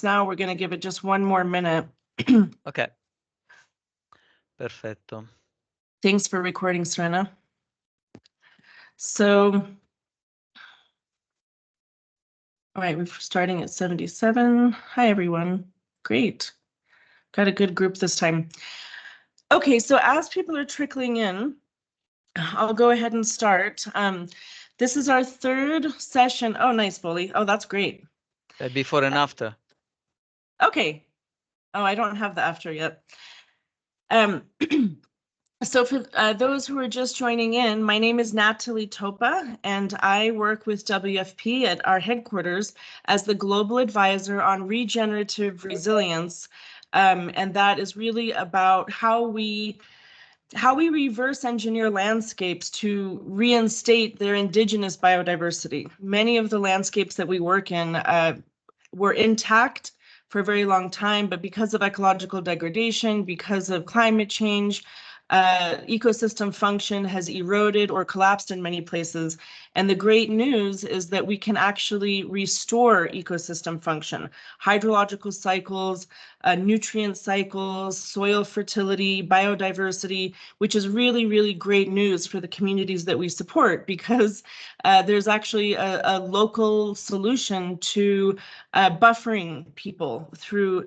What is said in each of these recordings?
Now we're going to give it just one more minute. Ok, perfetto. Thanks for recording, Serena. So, all right, we're starting at 77. Hi, everyone. Great. Got a good group this time. Okay, so as people are trickling in, I'll go ahead and start. This is our third session. Oh, nice, Foley. Oh, that's great. Before and after. Okay. Oh, I don't have the after yet. So for those who are just joining in, my name is Natalie Topa, and I work with WFP at our headquarters as the Global Advisor on Regenerative Resilience. And that is really about how we reverse engineer landscapes to reinstate their indigenous biodiversity. Many of the landscapes that we work in were intact for a very long time, but because of ecological degradation, because of climate change, ecosystem function has eroded or collapsed in many places. And the great news is that we can actually restore ecosystem function, hydrological cycles, nutrient cycles, soil fertility, biodiversity, which is really, really great news for the communities that we support, because there's actually a local solution to buffering people through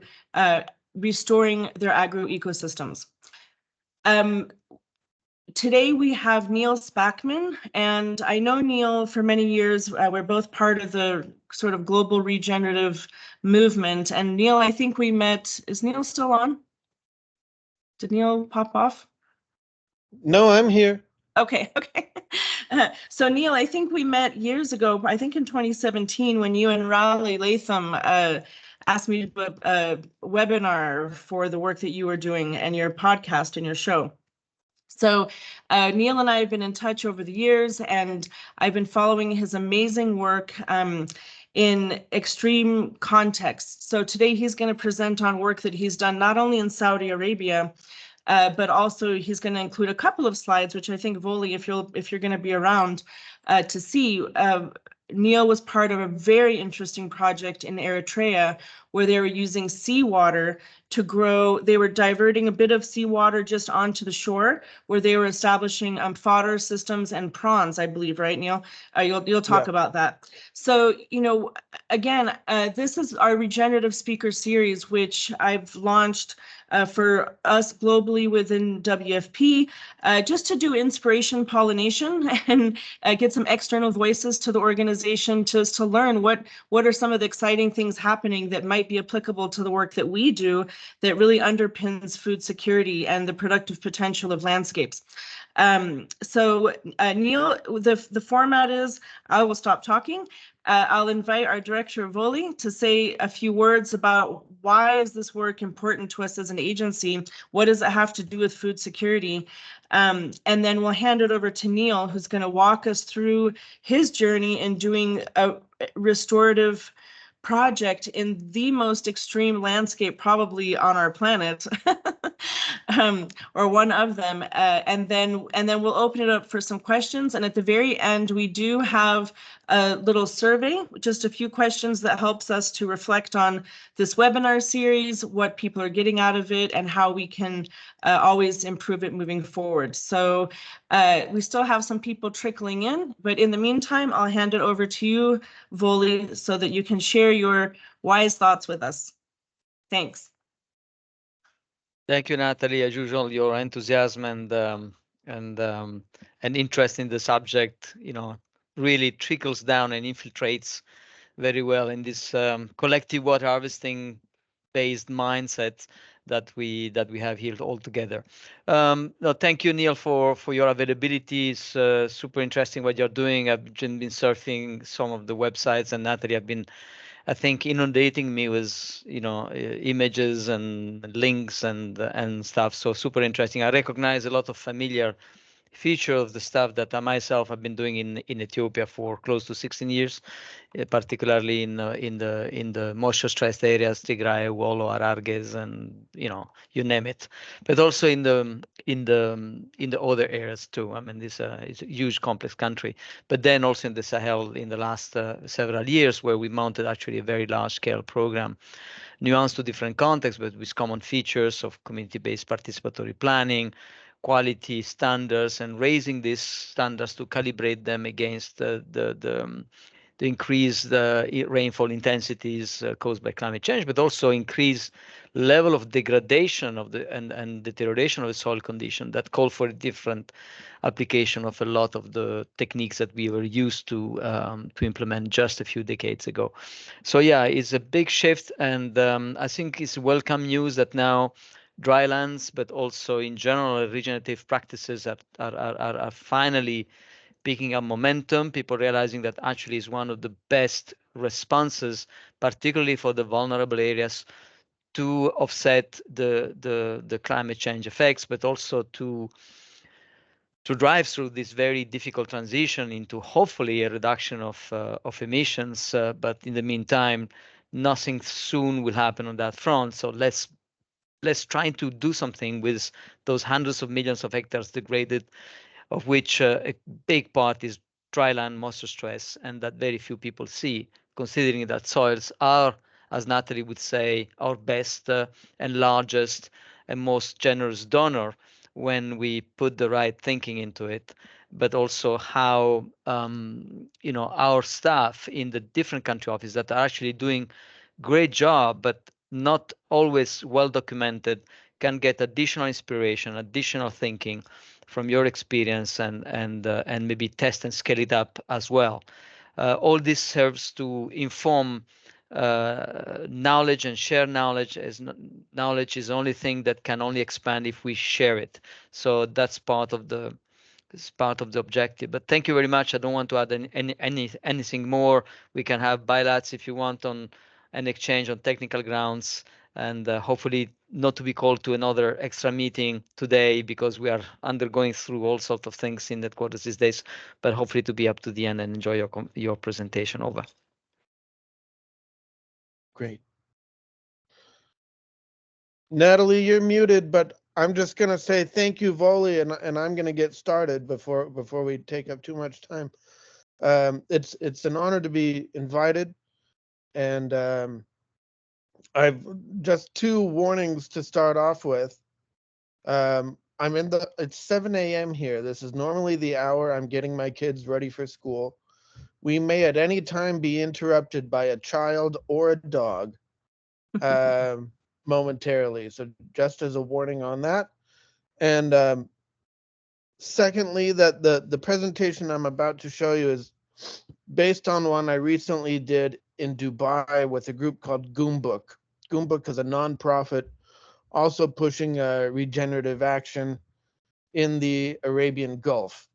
restoring their agroecosystems. Today we have Neal Spackman, and I know Neal for many years. We're both part of the sort of global regenerative movement. And Neal, I think we met, is Neal still on? Did Neal pop off? No, I'm here. Okay. So Neal, I think we met years ago, I think in 2017, when you and Raleigh Latham asked me to do a webinar for the work that you were doing and your podcast and your show. So Neal and I have been in touch over the years, and I've been following his amazing work in extreme contexts. So today he's going to present on work that he's done not only in Saudi Arabia, but also he's going to include a couple of slides, which I think, Voli, if you're going to be around to see, Neal was part of a very interesting project in Eritrea where they were using seawater to grow. They were diverting a bit of seawater just onto the shore where they were establishing fodder systems and prawns, I believe, right, Neal? You'll talk about that. So, again, this is our regenerative speaker series, which I've launched for us globally within WFP, just to do inspiration pollination and get some external voices to the organization, just to learn what are some of the exciting things happening that might be applicable to the work that we do that really underpins food security and the productive potential of landscapes. So Neal, the format is I will stop talking. I'll invite our director, Voli, to say a few words about why is this work important to us as an agency? What does it have to do with food security? And then we'll hand it over to Neal, who's going to walk us through his journey in doing a restorative project in the most extreme landscape probably on our planet, or one of them, and then we'll open it up for some questions. And at the very end, we do have a little survey, just a few questions that helps us to reflect on this webinar series, what people are getting out of it, and how we can always improve it moving forward. So we still have some people trickling in, but in the meantime, I'll hand it over to you, Voli, so that you can share your wise thoughts with us. Thanks. Thank you, Natalie. As usual, your enthusiasm and interest in the subject, really trickles down and infiltrates very well in this collective water harvesting based mindset that we have here all together. No, thank you, Neal, for your availability. It's super interesting what you're doing. I've been surfing some of the websites, and Natalie have been, I think, inundating me with images and links and stuff. So super interesting. I recognize a lot of familiar feature of the stuff that I myself have been doing in Ethiopia for close to 16 years, particularly in the moisture stressed areas, Tigray, Wollo, Ararges, and you name it, but also in the other areas too. I mean, this is a huge complex country, but then also in the Sahel in the last several years, where we mounted actually a very large scale program, nuanced to different contexts, but with common features of community-based participatory planning, quality standards, and raising these standards to calibrate them against the increased rainfall intensities caused by climate change, but also increase level of degradation of and deterioration of the soil condition that call for a different application of a lot of the techniques that we were used to implement just a few decades ago. So yeah, it's a big shift, and I think it's welcome news that now drylands, but also in general regenerative practices are finally picking up momentum. People realizing that actually is one of the best responses, particularly for the vulnerable areas, to offset the climate change effects, but also to drive through this very difficult transition into hopefully a reduction of emissions. But in the meantime, nothing soon will happen on that front. So let's try to do something with those hundreds of millions of hectares degraded, of which a big part is dryland moisture stress, and that very few people see, considering that soils are, as Natalie would say, our best and largest and most generous donor when we put the right thinking into it, but also how our staff in the different country offices that are actually doing great job, but not always well documented, can get additional inspiration, additional thinking from your experience, and maybe test and scale it up as well. All this serves to inform knowledge and share knowledge, as knowledge is the only thing that can only expand if we share it. So that's part of the objective. But thank you very much. I don't want to add anything more. We can have bilats if you want on an exchange on technical grounds, and hopefully not to be called to another extra meeting today, because we are undergoing through all sorts of things in headquarters these days, but hopefully to be up to the end and enjoy your presentation. Over. Great. Natalie, you're muted, but I'm just gonna say thank you, Voli, and I'm gonna get started before we take up too much time. It's an honor to be invited, and I've just two warnings to start off with. It's 7 a.m. here. This is normally the hour I'm getting my kids ready for school. We may at any time be interrupted by a child or a dog momentarily. So just as a warning on that. And secondly, that the presentation I'm about to show you is based on one I recently did in Dubai with a group called Goombuk. Goombuk is a nonprofit also pushing regenerative action in the Arabian Gulf.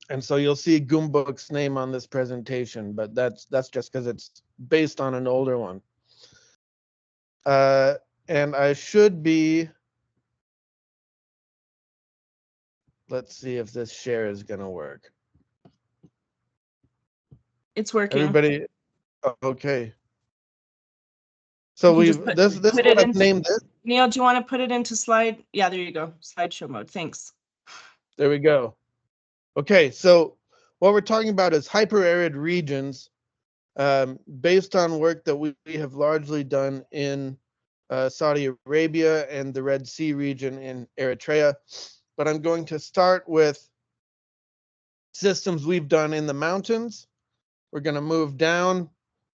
And so you'll see Goombuk's name on this presentation, but that's just because it's based on an older one. And I should be, let's see if this share is gonna work. It's working. Everybody, okay. So You can just this is put what it I've into, named this. Neal, do you want to put it into slide? Yeah, there you go. Slideshow mode. Thanks. There we go. Okay, so what we're talking about is hyper-arid regions based on work that we have largely done in Saudi Arabia and the Red Sea region in Eritrea. But I'm going to start with systems we've done in the mountains. We're going to move down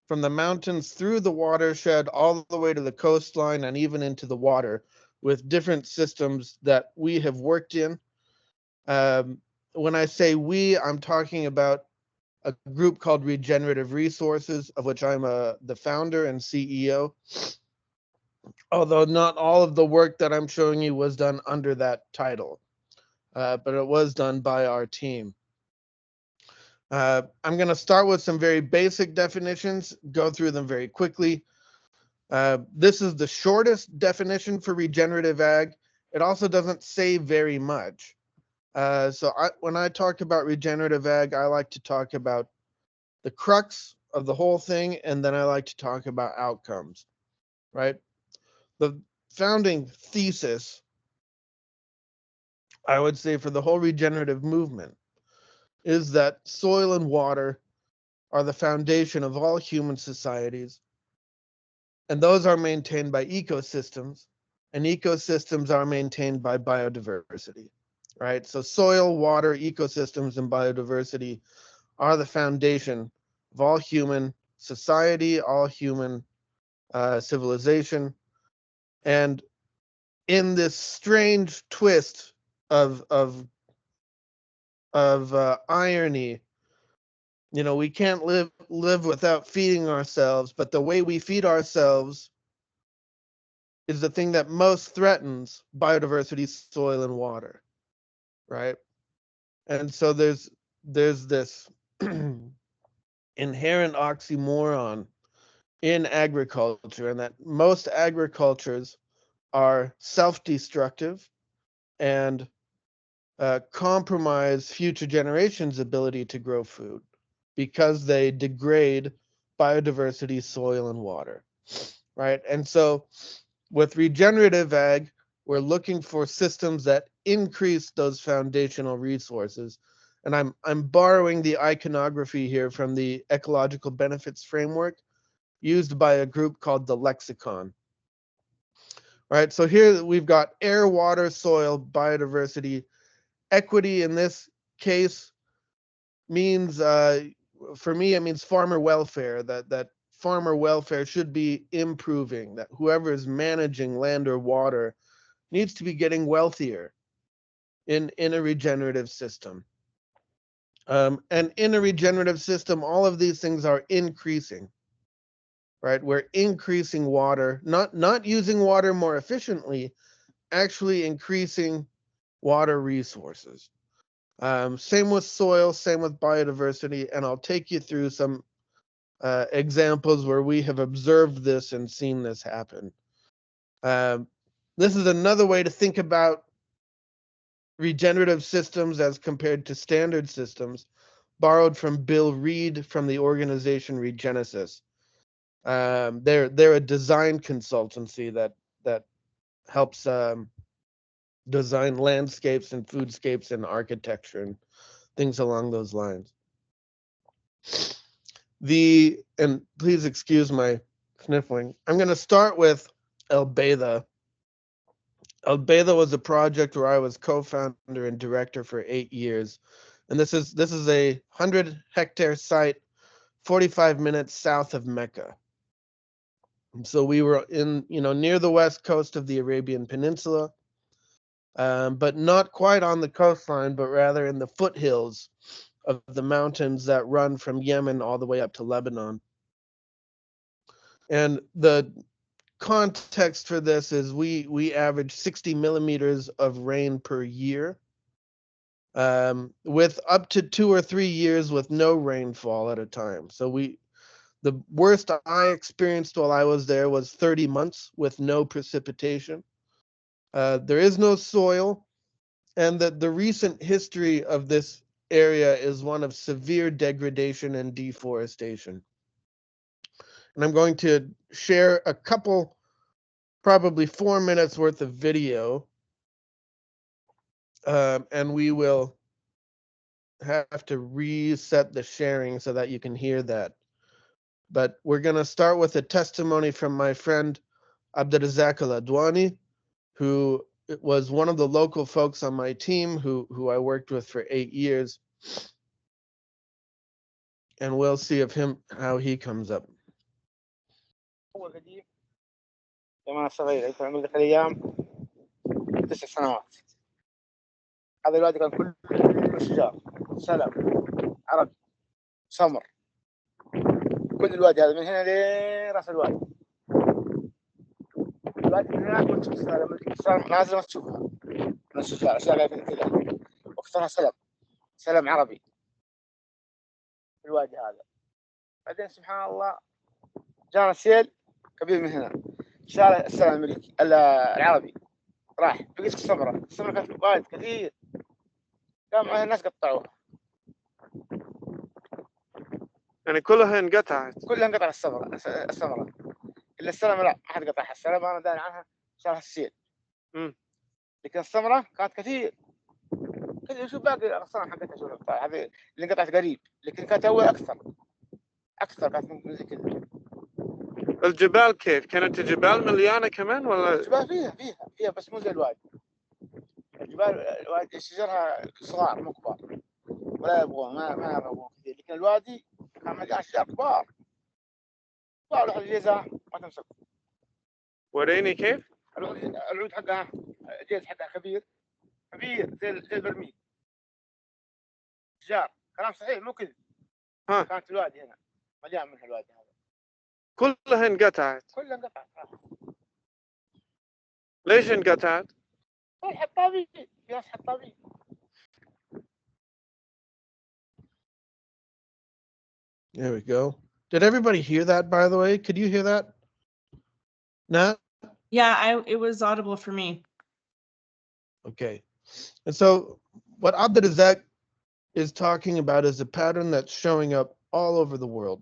from the mountains through the watershed all the way to the coastline and even into the water with different systems that we have worked in. When I say we, I'm talking about a group called Regenerative Resources, of which I'm the founder and CEO. Although not all of the work that I'm showing you was done under that title, but it was done by our team. I'm going to start with some very basic definitions, go through them very quickly. This is the shortest definition for regenerative ag. It also doesn't say very much. When I talk about regenerative ag, I like to talk about the crux of the whole thing, and then I like to talk about outcomes, right? The founding thesis, I would say, for the whole regenerative movement is that soil and water are the foundation of all human societies, and those are maintained by ecosystems, and ecosystems are maintained by biodiversity, right? So soil, water, ecosystems, and biodiversity are the foundation of all human society, all human civilization. And in this strange twist of irony, you know, we can't live without feeding ourselves, but the way we feed ourselves is the thing that most threatens biodiversity, soil, and water, right? And so there's this inherent oxymoron in agriculture, and that most agricultures are self-destructive and compromise future generations' ability to grow food because they degrade biodiversity, soil, and water, right? And so with regenerative ag, we're looking for systems that increase those foundational resources. And I'm borrowing the iconography here from the ecological benefits framework used by a group called the Lexicon. Right, so here we've got air, water, soil, biodiversity. Equity in this case means, for me, it means farmer welfare, that farmer welfare should be improving, that whoever is managing land or water needs to be getting wealthier in a regenerative system. And in a regenerative system, all of these things are increasing, right? We're increasing water, not using water more efficiently, actually increasing water resources. Same with soil, same with biodiversity, and I'll take you through some examples where we have observed this and seen this happen. This is another way to think about regenerative systems as compared to standard systems, borrowed from Bill Reed from the organization Regenesis. They're a design consultancy that helps design landscapes and foodscapes and architecture and things along those lines. And please excuse my sniffling. I'm going to start with Albeda. Albeda was a project where I was co-founder and director for 8 years. And this is a 100-hectare site 45 minutes south of Mecca. So we were in, near the west coast of the Arabian Peninsula, but not quite on the coastline, but rather in the foothills of the mountains that run from Yemen all the way up to Lebanon. And the context for this is we average 60 millimeters of rain per year, with up to 2 or 3 years with no rainfall at a time. So the worst I experienced while I was there was 30 months with no precipitation. There is no soil, and the recent history of this area is one of severe degradation and deforestation. And I'm going to share a couple, probably 4 minutes worth of video, and we will have to reset the sharing so that you can hear that. But we're going to start with a testimony from my friend Abdurazak Al-Adwani, who was one of the local folks on my team who I worked with for 8 years. And we'll see how he comes up. لما صغير يكون عمري ذيك الأيام 9 سنوات. هذا الوادي كان كله شجار سلم عربي سمر، كل الوادي هذا من هنا لراس الوادي. الوادي من هناك ما تشوف السلم نازل ما تشوفها من الشجار، أشياء كذا وكثرها سلم عربي في الوادي هذا. بعدين سبحان الله جانا سيل كبير من هنا شال السلم الأمريكي العربي راح، بقيت السمرة كانت وايد كثير قام الناس قطعوها يعني كلها انقطعت. كلها انقطع الثمرة الا السلمة لا ما حد قطعها. السلمة انا داري عنها شالها السيل مم. لكن الثمرة كانت كثير. شوف باقي الاغصان حقتها شوف هذه اللي انقطعت قريب لكن كانت اول اكثر كانت من زي كذا. الجبال كيف كانت؟ الجبال مليانة كمان ولا؟ الجبال فيها بس مو زي الوادي. الجبال الوادي شجرها صغار مو كبار ولا يبغون ما يبغون كثير لكن الوادي كان مليان اشجار كبار روح الجيزة ما تمسك. وريني كيف؟ العود حقها الجيز حقها كبير زي البرميل شجار كلام صحيح مو كذب. ها. كانت الوادي هنا مليان منها الوادي هذا كلها انقطعت. كلها انقطعت. ليش انقطعت؟ الحطابين في ناس حطابين. There we go. Did everybody hear that, by the way? Could you hear that? Nat? Yeah, it was audible for me. Okay. And so what Abdurazak is talking about is a pattern that's showing up all over the world.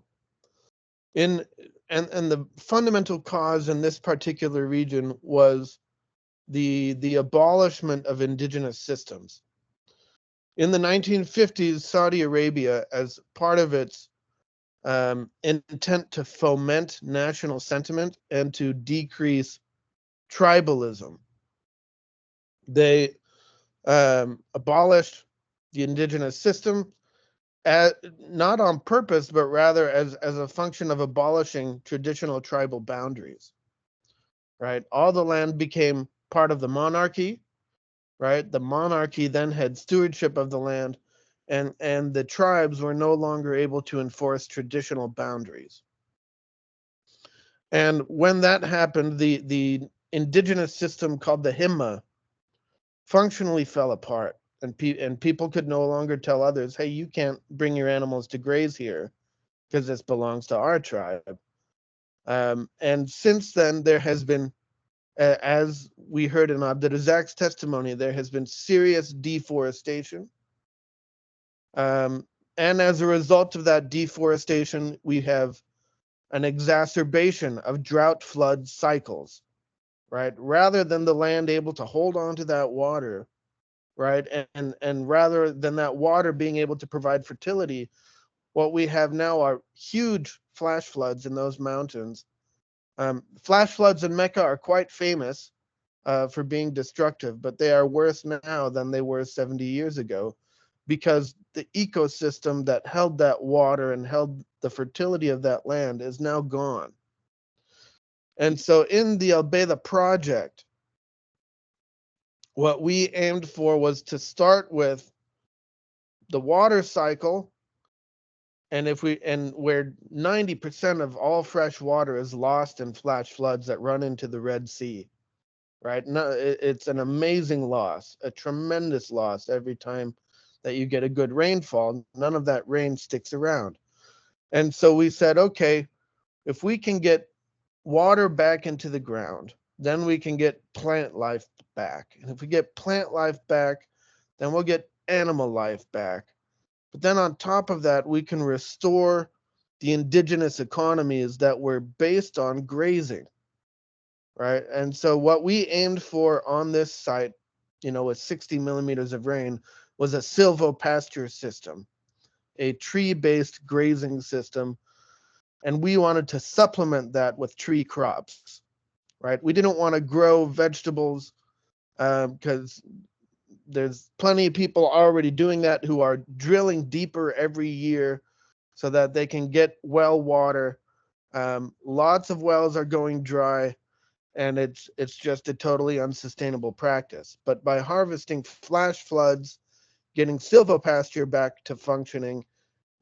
And the fundamental cause in this particular region was the abolishment of indigenous systems. In the 1950s, Saudi Arabia, as part of its intent to foment national sentiment and to decrease tribalism, they abolished the indigenous system, not on purpose, but rather as a function of abolishing traditional tribal boundaries. Right? All the land became part of the monarchy. Right? The monarchy then had stewardship of the land, and the tribes were no longer able to enforce traditional boundaries. And when that happened, the indigenous system called the Himma functionally fell apart, and people could no longer tell others, hey, you can't bring your animals to graze here because this belongs to our tribe. And since then, there has been, as we heard in Abdurazak's testimony, there has been serious deforestation. And as a result of that deforestation, we have an exacerbation of drought flood cycles, right? Rather than the land able to hold on to that water, right? And rather than that water being able to provide fertility, what we have now are huge flash floods in those mountains. Flash floods in Mecca are quite famous for being destructive, but they are worse now than they were 70 years ago, because the ecosystem that held that water and held the fertility of that land is now gone. And so in the Al-Bayda project, what we aimed for was to start with the water cycle, and where 90% of all fresh water is lost in flash floods that run into the Red Sea, right? No, it's an amazing loss, a tremendous loss every time that you get a good rainfall. None of that rain sticks around. And so we said, okay, if we can get water back into the ground, then we can get plant life back. And if we get plant life back, then we'll get animal life back. But then on top of that, we can restore the indigenous economies that were based on grazing, right? And so what we aimed for on this site, with 60 millimeters of rain, was a silvopasture system, a tree-based grazing system. And we wanted to supplement that with tree crops, right? We didn't want to grow vegetables because there's plenty of people already doing that who are drilling deeper every year so that they can get well water. Lots of wells are going dry, and it's just a totally unsustainable practice. But by harvesting flash floods, getting silvopasture back to functioning,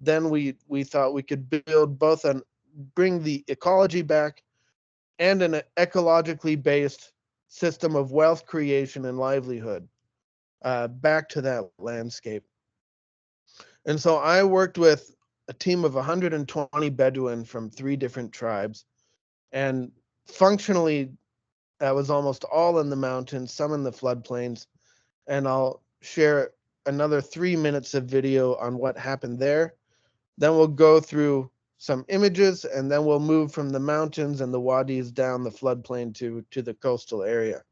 then we thought we could build both bring the ecology back and an ecologically based system of wealth creation and livelihood back to that landscape. And so I worked with a team of 120 Bedouin from 3 different tribes, and functionally that was almost all in the mountains, some in the floodplains, and I'll share another 3 minutes of video on what happened there. Then we'll go through some images, and then we'll move from the mountains and the wadis down the floodplain to the coastal area.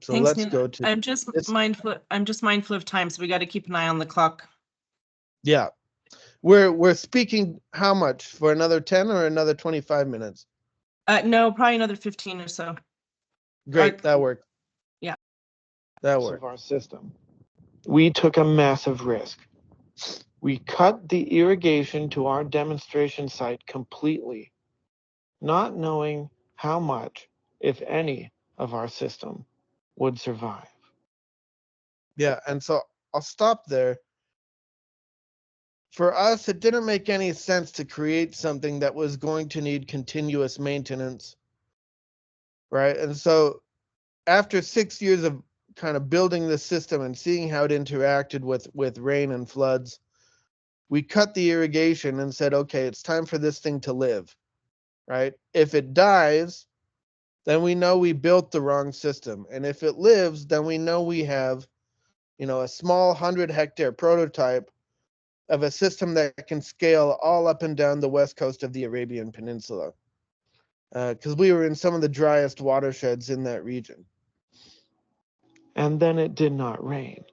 So Thanks, let's Neal. go to I'm just this. mindful of time, so we got to keep an eye on the clock. Yeah. We're speaking how much? For another 10 or another 25 minutes? No, probably another 15 or so. Great, that worked. Yeah. That worked. Of our system. We took a massive risk. We cut the irrigation to our demonstration site completely, not knowing how much, if any, of our system would survive. Yeah, and so I'll stop there. For us, it didn't make any sense to create something that was going to need continuous maintenance, right? And so after 6 years of kind of building the system and seeing how it interacted with rain and floods, we cut the irrigation and said, okay, it's time for this thing to live, right? If it dies, then we know we built the wrong system. And if it lives, then we know we have, a small 100-hectare prototype of a system that can scale all up and down the west coast of the Arabian Peninsula. Because we were in some of the driest watersheds in that region. And then it did not rain.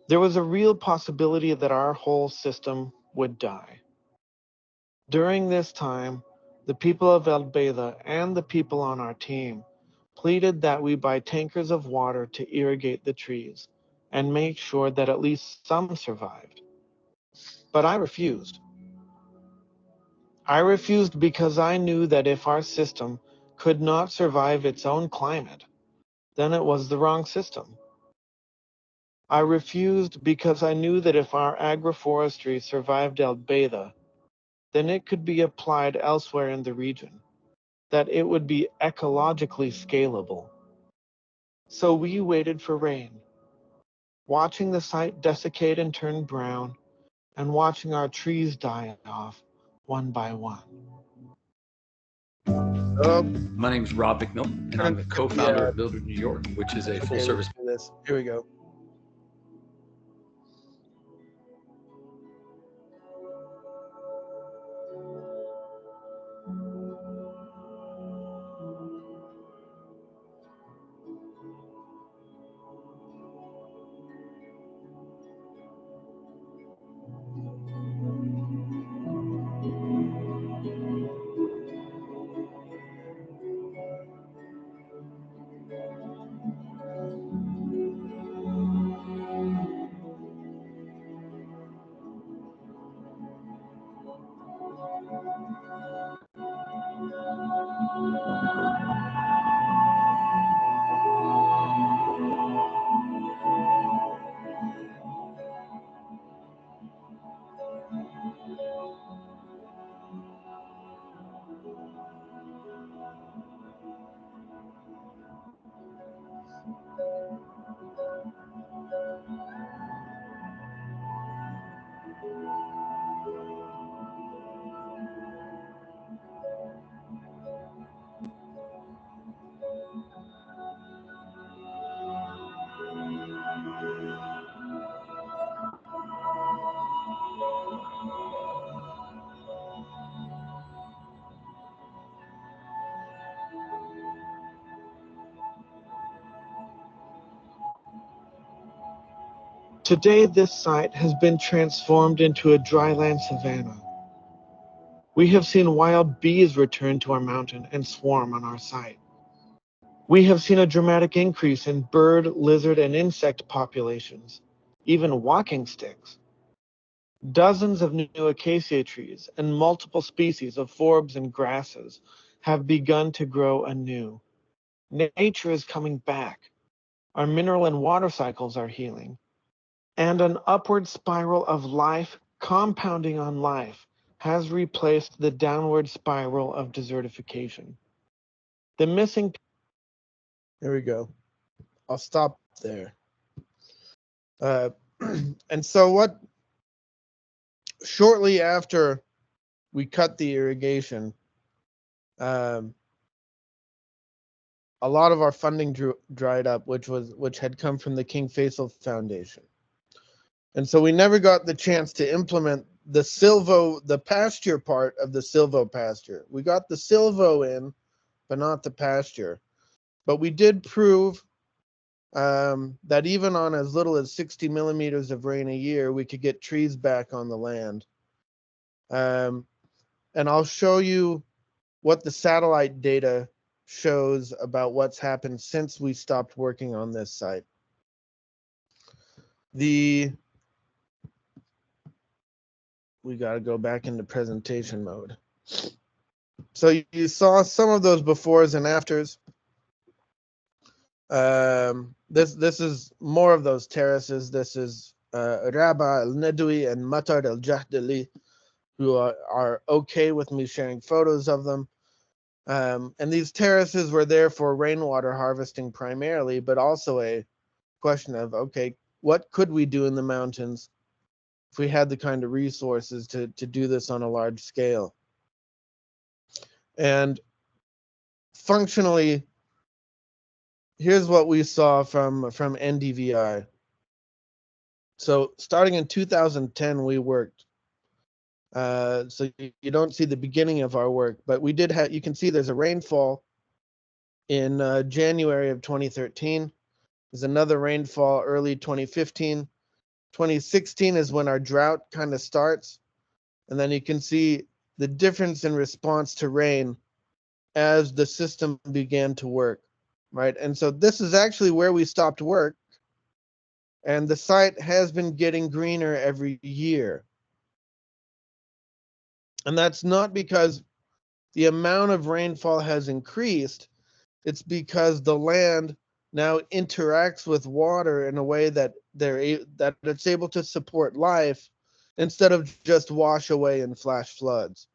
There was a real possibility that our whole system would die. During this time, the people of El Beida and the people on our team pleaded that we buy tankers of water to irrigate the trees and make sure that at least some survived. But I refused. I refused because I knew that if our system could not survive its own climate, then it was the wrong system. I refused because I knew that if our agroforestry survived El Beida, then it could be applied elsewhere in the region, that it would be ecologically scalable. So we waited for rain, watching the site desiccate and turn brown, and watching our trees die off one by one. My name is Rob McMillan, and I'm the co-founder of Builder New York, which is a full-service. Here we go. Today, this site has been transformed into a dryland savanna. We have seen wild bees return to our mountain and swarm on our site. We have seen a dramatic increase in bird, lizard, and insect populations, even walking sticks. Dozens of new acacia trees and multiple species of forbs and grasses have begun to grow anew. Nature is coming back. Our mineral and water cycles are healing. And an upward spiral of life compounding on life has replaced the downward spiral of desertification. The missing... There we go. I'll stop there. And so shortly after we cut the irrigation, a lot of our funding dried up, which had come from the King Faisal Foundation. And so we never got the chance to implement the pasture part of the silvo pasture. We got the silvo in, but not the pasture. But we did prove that even on as little as 60 millimeters of rain a year, we could get trees back on the land. And I'll show you what the satellite data shows about what's happened since we stopped working on this site. We got to go back into presentation mode. So you saw some of those befores and afters. This is more of those terraces. This is Raba al-Nadwi and Matar al-Jahdali, who are okay with me sharing photos of them. And these terraces were there for rainwater harvesting primarily, but also a question of, okay, what could we do in the mountains if we had the kind of resources to do this on a large scale? And functionally, here's what we saw from NDVI. So starting in 2010, we worked. So you don't see the beginning of our work, but we did have, you can see there's a rainfall in January of 2013. There's another rainfall early 2015. 2016 is when our drought kind of starts. And then you can see the difference in response to rain as the system began to work, right? And so this is actually where we stopped work. And the site has been getting greener every year. And that's not because the amount of rainfall has increased. It's because the land now interacts with water in a way that that it's able to support life instead of just wash away in flash floods.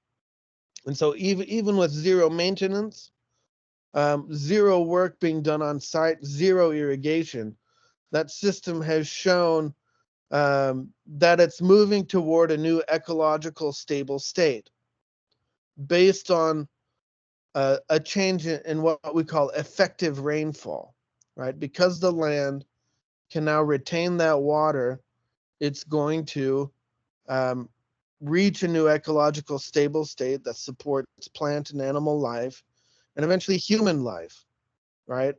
And so even with zero maintenance, zero work being done on site, zero irrigation, that system has shown that it's moving toward a new ecological stable state based on a change in what we call effective rainfall, right? Because the land can now retain that water, it's going to reach a new ecological stable state that supports plant and animal life and eventually human life, right?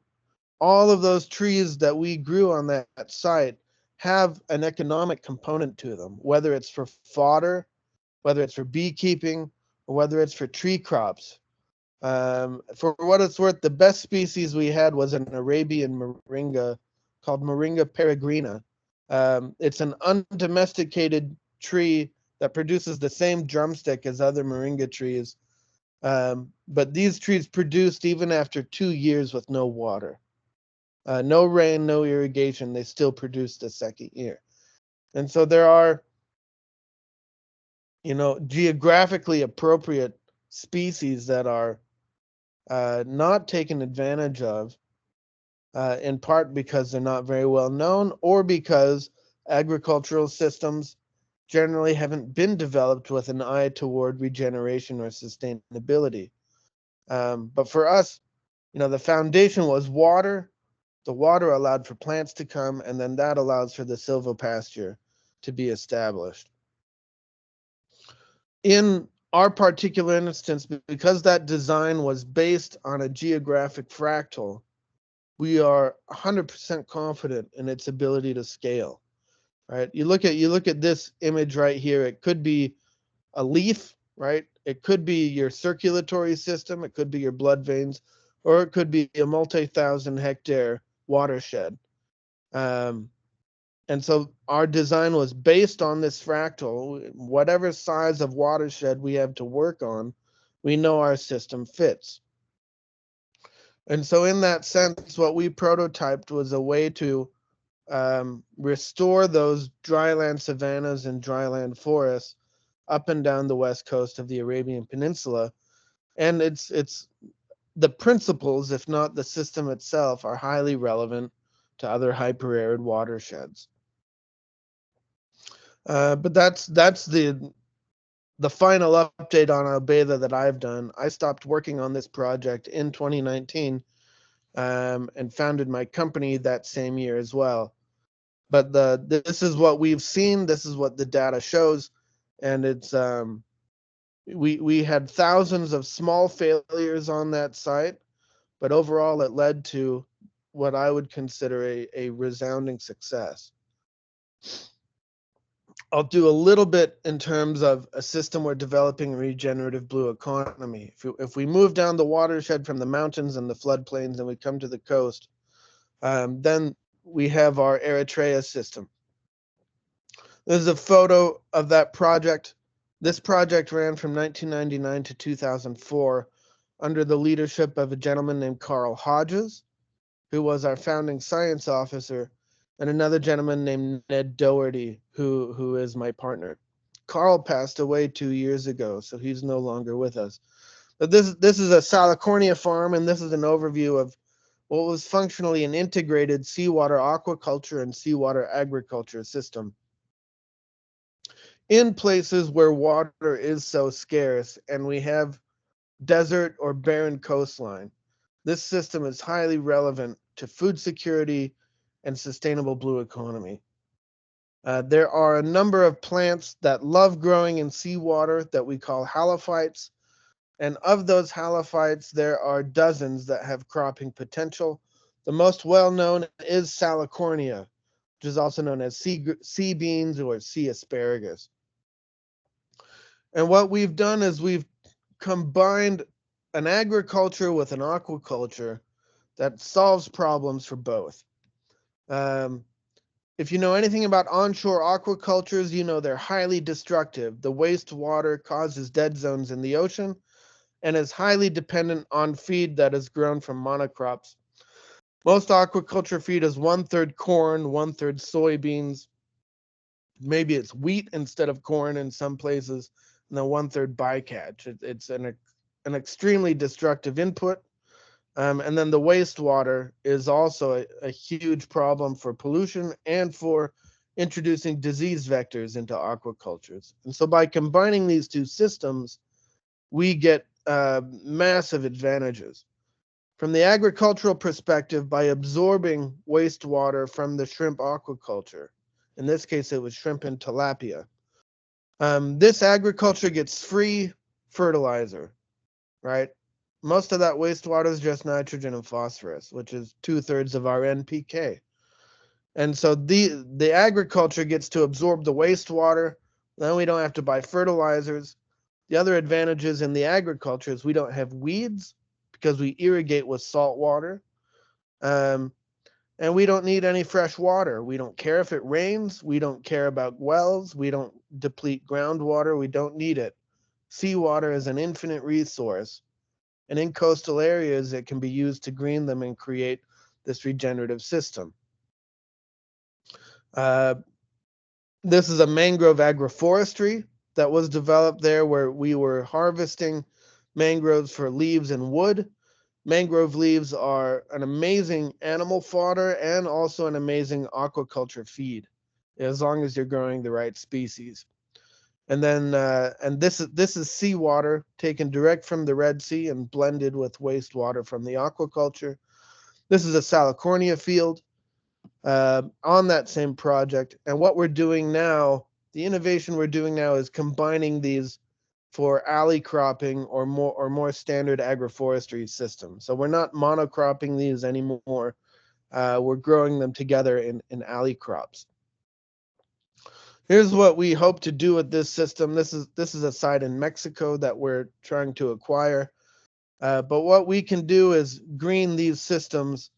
All of those trees that we grew on that site have an economic component to them, whether it's for fodder, whether it's for beekeeping, or whether it's for tree crops. For what it's worth, the best species we had was an Arabian moringa called Moringa peregrina. It's an undomesticated tree that produces the same drumstick as other moringa trees. But these trees produced even after 2 years with no water. No rain, no irrigation, they still produced the second year. And so there are, geographically appropriate species that are not taken advantage of, in part because they're not very well known or because agricultural systems generally haven't been developed with an eye toward regeneration or sustainability. But for us, the foundation was water. The water allowed for plants to come, and then that allows for the silvopasture to be established. In our particular instance, because that design was based on a geographic fractal, we are 100% confident in its ability to scale. Right? You look at this image right here. It could be a leaf, right? It could be your circulatory system. It could be your blood veins, or it could be a multi-thousand hectare watershed. And so our design was based on this fractal. Whatever size of watershed we have to work on, we know our system fits. And so in that sense, what we prototyped was a way to restore those dryland savannas and dryland forests up and down the west coast of the Arabian Peninsula. And it's the principles, if not the system itself, are highly relevant to other hyperarid watersheds. But that's the final update on Albeda that I've done. I stopped working on this project in 2019 and founded my company that same year as well. But this is what we've seen. This is what the data shows, and it's we had thousands of small failures on that site, but overall it led to what I would consider a resounding success. I'll do a little bit in terms of a system we're developing, regenerative blue economy. If we move down the watershed from the mountains and the floodplains and we come to the coast, then we have our Eritrea system. This is a photo of that project. This project ran from 1999 to 2004 under the leadership of a gentleman named Carl Hodges, who was our founding science officer, and another gentleman named Ned Doherty, who is my partner. Carl passed away 2 years ago, so he's no longer with us. But this is a Salicornia farm, and this is an overview of what was functionally an integrated seawater aquaculture and seawater agriculture system. In places where water is so scarce and we have desert or barren coastline, this system is highly relevant to food security and sustainable blue economy. There are a number of plants that love growing in seawater that we call halophytes. And of those halophytes, there are dozens that have cropping potential. The most well-known is Salicornia, which is also known as sea beans or sea asparagus. And what we've done is we've combined an agriculture with an aquaculture that solves problems for both. If you know anything about onshore aquacultures, you know they're highly destructive. The wastewater causes dead zones in the ocean and is highly dependent on feed that is grown from monocrops. Most aquaculture feed is 1/3 corn, 1/3 soybeans. Maybe it's wheat instead of corn in some places, and then 1/3 bycatch. It's an extremely destructive input. And then the wastewater is also a huge problem for pollution and for introducing disease vectors into aquacultures. And so by combining these two systems, we get massive advantages. From the agricultural perspective, by absorbing wastewater from the shrimp aquaculture, in this case it was shrimp and tilapia, this agriculture gets free fertilizer, right? Most of that wastewater is just nitrogen and phosphorus, which is 2/3 of our NPK. And so the agriculture gets to absorb the wastewater. Then we don't have to buy fertilizers. The other advantages in the agriculture is we don't have weeds because we irrigate with salt water. And we don't need any fresh water. We don't care if it rains. We don't care about wells. We don't deplete groundwater. We don't need it. Seawater is an infinite resource. And in coastal areas, it can be used to green them and create this regenerative system. This is a mangrove agroforestry that was developed there where we were harvesting mangroves for leaves and wood. Mangrove leaves are an amazing animal fodder and also an amazing aquaculture feed, as long as you're growing the right species. And then, and this is seawater taken direct from the Red Sea and blended with wastewater from the aquaculture. This is a Salicornia field on that same project. And what we're doing now, the innovation we're doing now is combining these for alley cropping or more standard agroforestry systems. So we're not monocropping these anymore. We're growing them together in alley crops. Here's what we hope to do with this system. This is a site in Mexico that we're trying to acquire. But what we can do is green these systems,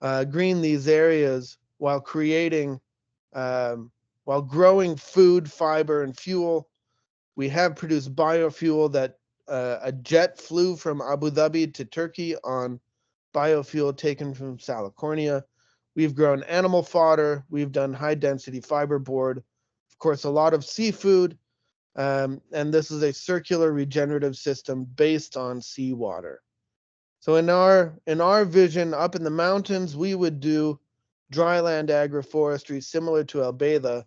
green these areas while while growing food, fiber, and fuel. We have produced biofuel that a jet flew from Abu Dhabi to Turkey on biofuel taken from Salicornia. We've grown animal fodder. We've done high density fiberboard. Of course, a lot of seafood. And this is a circular regenerative system based on seawater. So in our vision up in the mountains, we would do dryland agroforestry similar to Albeda,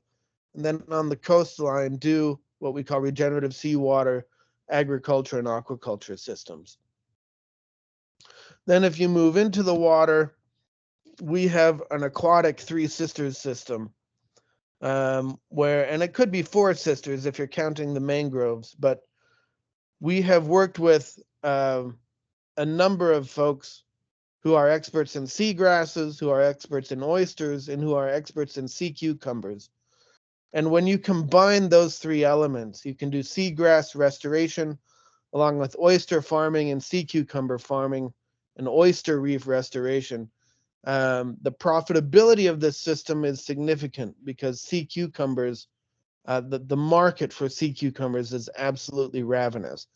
and then on the coastline do what we call regenerative seawater agriculture and aquaculture systems. Then if you move into the water, we have an aquatic Three Sisters system, where, and it could be Four Sisters if you're counting the mangroves, but we have worked with a number of folks who are experts in seagrasses, who are experts in oysters, and who are experts in sea cucumbers. And when you combine those three elements, you can do seagrass restoration along with oyster farming and sea cucumber farming and oyster reef restoration. The profitability of this system is significant because sea cucumbers, the market for sea cucumbers is absolutely ravenous.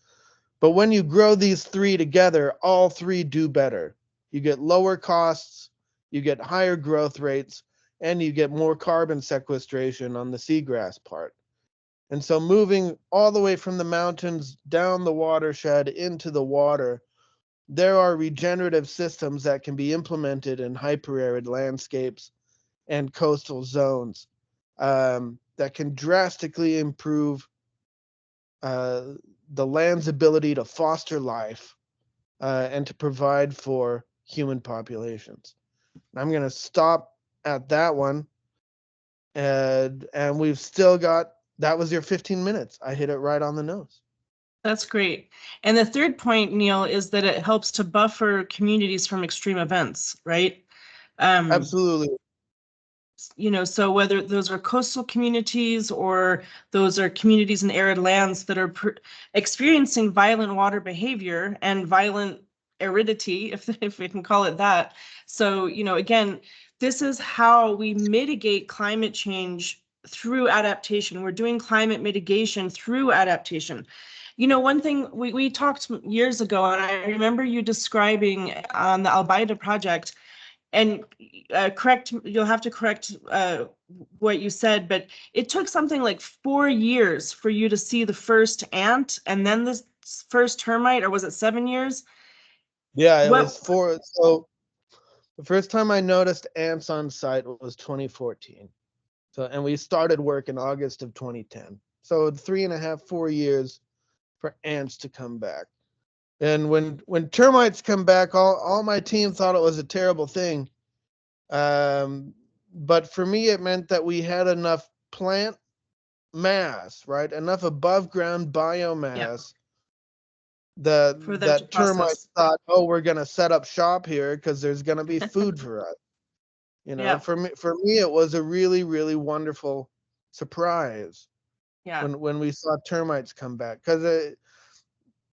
But when you grow these three together, all three do better. You get lower costs, you get higher growth rates, and you get more carbon sequestration on the seagrass part. And so moving all the way from the mountains down the watershed into the water, there are regenerative systems that can be implemented in hyperarid landscapes and coastal zones that can drastically improve the land's ability to foster life and to provide for human populations. I'm going to stop at that one. And we've still got, that was your 15 minutes. I hit it right on the nose. That's great. And the third point, Neal, is that it helps to buffer communities from extreme events, right? Absolutely. You know, so whether those are coastal communities or those are communities in arid lands that are experiencing violent water behavior and violent aridity, if we can call it that. So, you know, again, this is how we mitigate climate change through adaptation. We're doing climate mitigation through adaptation. You know, one thing we talked years ago, and I remember you describing on the Albaida project, and you'll have to correct what you said, but it took something like 4 years for you to see the first ant and then the first termite, or was it 7 years? Yeah, it was 4. So the first time I noticed ants on site was 2014. So, and we started work in August of 2010. So 3.5, 4 years for ants to come back. And when termites come back, all my team thought it was a terrible thing. But for me, it meant that we had enough plant mass, right? Enough above ground biomass that termites thought, oh, we're going to set up shop here because there's going to be food for us. You know, for me, it was a really, really wonderful surprise when we saw termites come back, because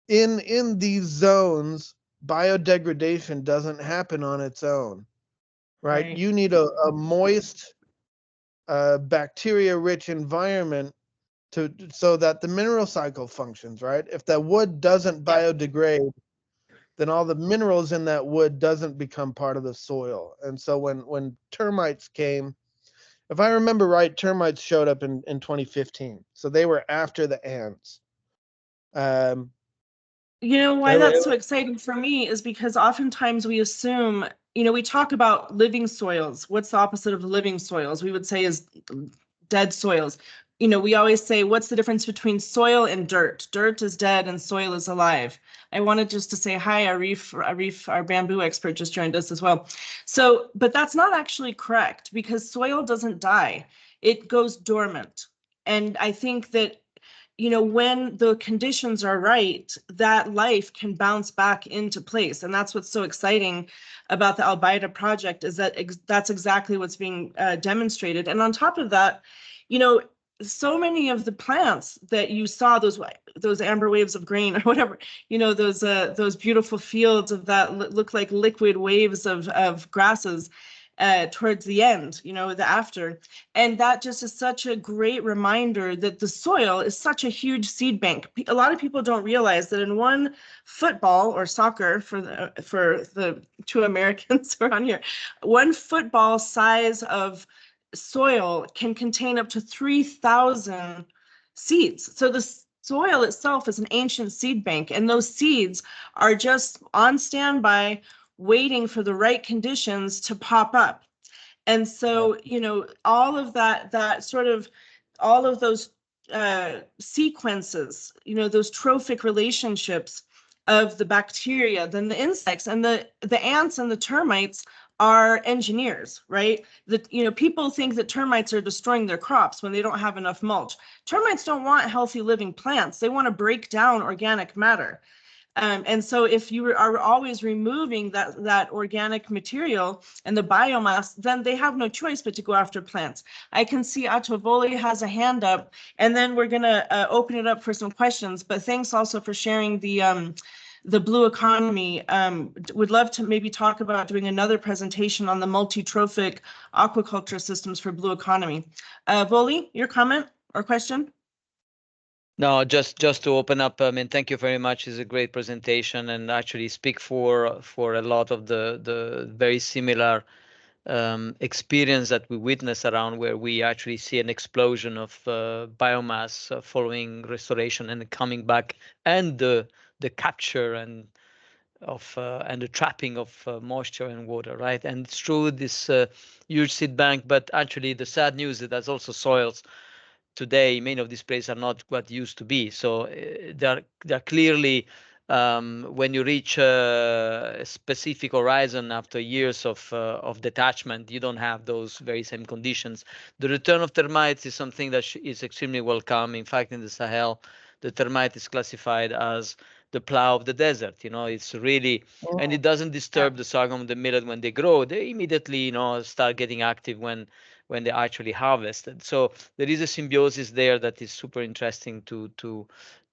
in these zones, biodegradation doesn't happen on its own, right? You need a moist, bacteria-rich environment so that the mineral cycle functions, right? If that wood doesn't biodegrade, then all the minerals in that wood doesn't become part of the soil. And so when termites came, if I remember right, termites showed up in 2015. So they were after the ants. You know why that's so exciting for me is because oftentimes we assume, you know, we talk about living soils. What's the opposite of living soils? We would say is dead soils. You know, we always say, what's the difference between soil and dirt? Dirt is dead and soil is alive. I wanted just to say hi, Arif, our bamboo expert, just joined us as well. So, but that's not actually correct, because soil doesn't die. It goes dormant. And I think that, you know, when the conditions are right, that life can bounce back into place. And that's what's so exciting about the Albaida project, is that that's exactly what's being demonstrated. And on top of that, you know, so many of the plants that you saw, those amber waves of grain or whatever, you know, those beautiful fields of that look like liquid waves of grasses towards the end, you know, the after. And that just is such a great reminder that the soil is such a huge seed bank. A lot of people don't realize that in one football or soccer, for the two Americans who are on here, one football size of soil can contain up to 3,000 seeds. So the soil itself is an ancient seed bank, and those seeds are just on standby, waiting for the right conditions to pop up. And so, you know, all of that sort of all of those sequences, you know, those trophic relationships of the bacteria, then the insects, and the ants and the termites are engineers, right? You know, people think that termites are destroying their crops when they don't have enough mulch. Termites don't want healthy living plants. They want to break down organic matter. And so if you are always removing that organic material and the biomass, then they have no choice but to go after plants. I can see Atovoli has a hand up, and then we're going to open it up for some questions. But thanks also for sharing the blue economy. Would love to maybe talk about doing another presentation on the multi-trophic aquaculture systems for blue economy. Voli, your comment or question? No, just to open up, I mean, thank you very much. It's a great presentation, and actually speak for a lot of the very similar experience that we witness around, where we actually see an explosion of biomass following restoration and coming back, and the capture and the trapping of moisture and water, right? And through this huge seed bank, but actually the sad news is that also soils today, many of these places are not what used to be. So they're clearly, when you reach a specific horizon after years of detachment, you don't have those very same conditions. The return of termites is something that is extremely welcome. In fact, in the Sahel, the termite is classified as the plow of the desert. You know, it's really, and it doesn't disturb the sorghum, the millet when they grow. They immediately, you know, start getting active when they actually harvested. So there is a symbiosis there that is super interesting to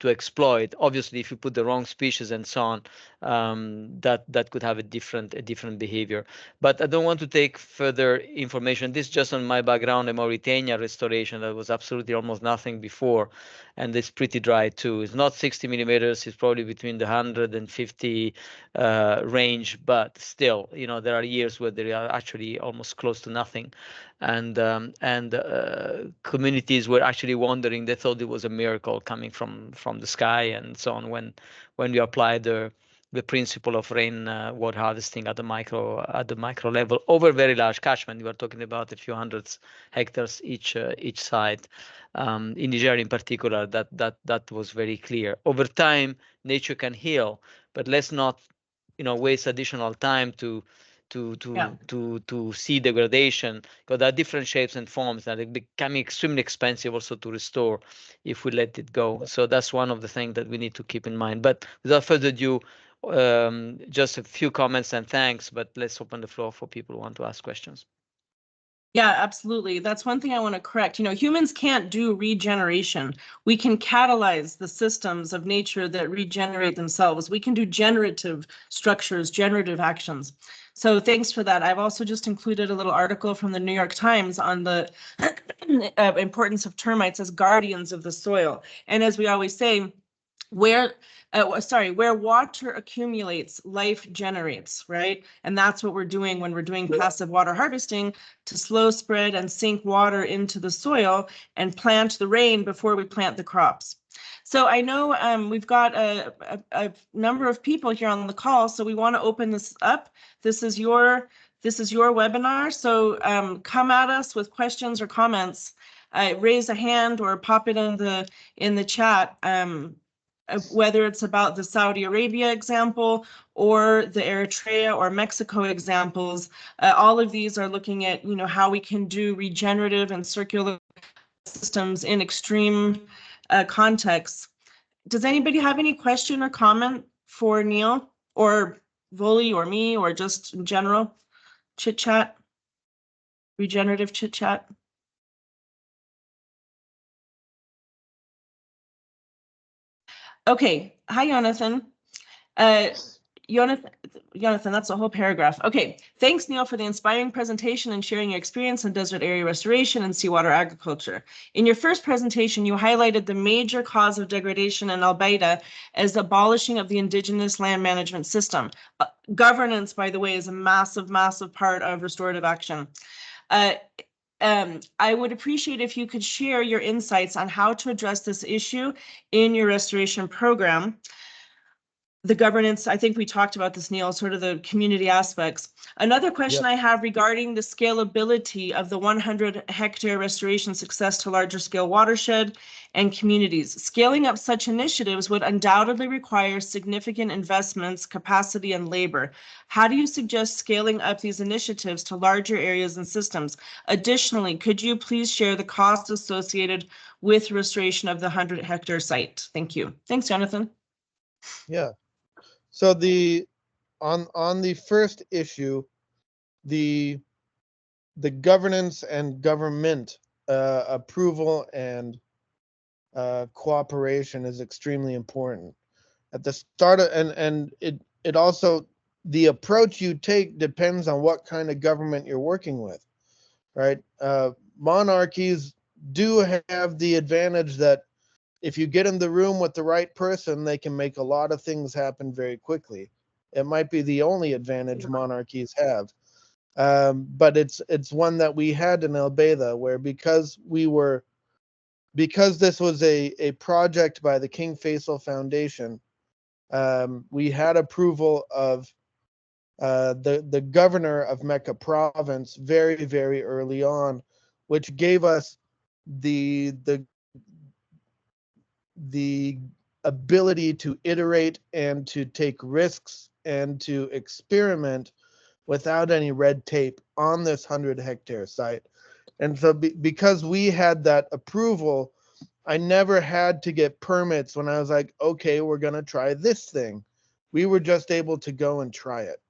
exploit. Obviously, if you put the wrong species and so on, that could have a different behavior. But I don't want to take further information. This is just on my background, in Mauritania restoration, that was absolutely almost nothing before, and it's pretty dry too. It's not 60 millimeters. It's probably between the 150 range, but still, you know, there are years where they are actually almost close to nothing. And communities were actually wondering. They thought it was a miracle coming from the sky and so on, when we applied the principle of rain water harvesting at the micro level over very large catchment. We are talking about a few hundreds hectares each site. In Nigeria in particular, that was very clear. Over time, nature can heal, but let's not, you know, waste additional time to see degradation, because there are different shapes and forms that are becoming extremely expensive also to restore if we let it go. So that's one of the things that we need to keep in mind. But without further ado, just a few comments and thanks, but let's open the floor for people who want to ask questions. Yeah, absolutely. That's one thing I want to correct. You know, humans can't do regeneration. We can catalyze the systems of nature that regenerate themselves. We can do generative structures, generative actions. So thanks for that. I've also just included a little article from the New York Times on the importance of termites as guardians of the soil. And as we always say, where water accumulates, life generates, right? And that's what we're doing when we're doing passive water harvesting, to slow spread and sink water into the soil and plant the rain before we plant the crops. So I know we've got a number of people here on the call, so we want to open this up. This is your webinar, so come at us with questions or comments. Raise a hand or pop it in the chat. Whether it's about the Saudi Arabia example or the Eritrea or Mexico examples, all of these are looking at, you know, how we can do regenerative and circular systems in extreme contexts. Does anybody have any question or comment for Neal or Voli or me, or just in general chit chat, regenerative chit chat? Okay, hi, Jonathan. Jonathan, that's a whole paragraph. Okay, thanks, Neal, for the inspiring presentation and sharing your experience in desert area restoration and seawater agriculture. In your first presentation, you highlighted the major cause of degradation in Albeida as the abolishing of the indigenous land management system. Governance, by the way, is a massive, massive part of restorative action. I would appreciate if you could share your insights on how to address this issue in your restoration program. the governance, I think we talked about this, Neal, sort of the community aspects. Another question I have regarding the scalability of the 100-hectare restoration success to larger scale watershed and communities. Scaling up such initiatives would undoubtedly require significant investments, capacity, and labor. How do you suggest scaling up these initiatives to larger areas and systems? Additionally, could you please share the costs associated with restoration of the 100-hectare site? Thank you. Thanks, Jonathan. Yeah. So on the first issue, the governance and government approval and cooperation is extremely important at the start of, and it also, the approach you take depends on what kind of government you're working with, right? Monarchies do have the advantage that if you get in the room with the right person, they can make a lot of things happen very quickly. It might be the only advantage monarchies have. But it's one that we had in Albeda, where because this was a project by the King Faisal Foundation, we had approval of the governor of Mecca province very, very early on, which gave us the ability to iterate and to take risks and to experiment without any red tape on this 100-hectare site. And so because we had that approval, I never had to get permits when I was like, okay, we're going to try this thing. We were just able to go and try it.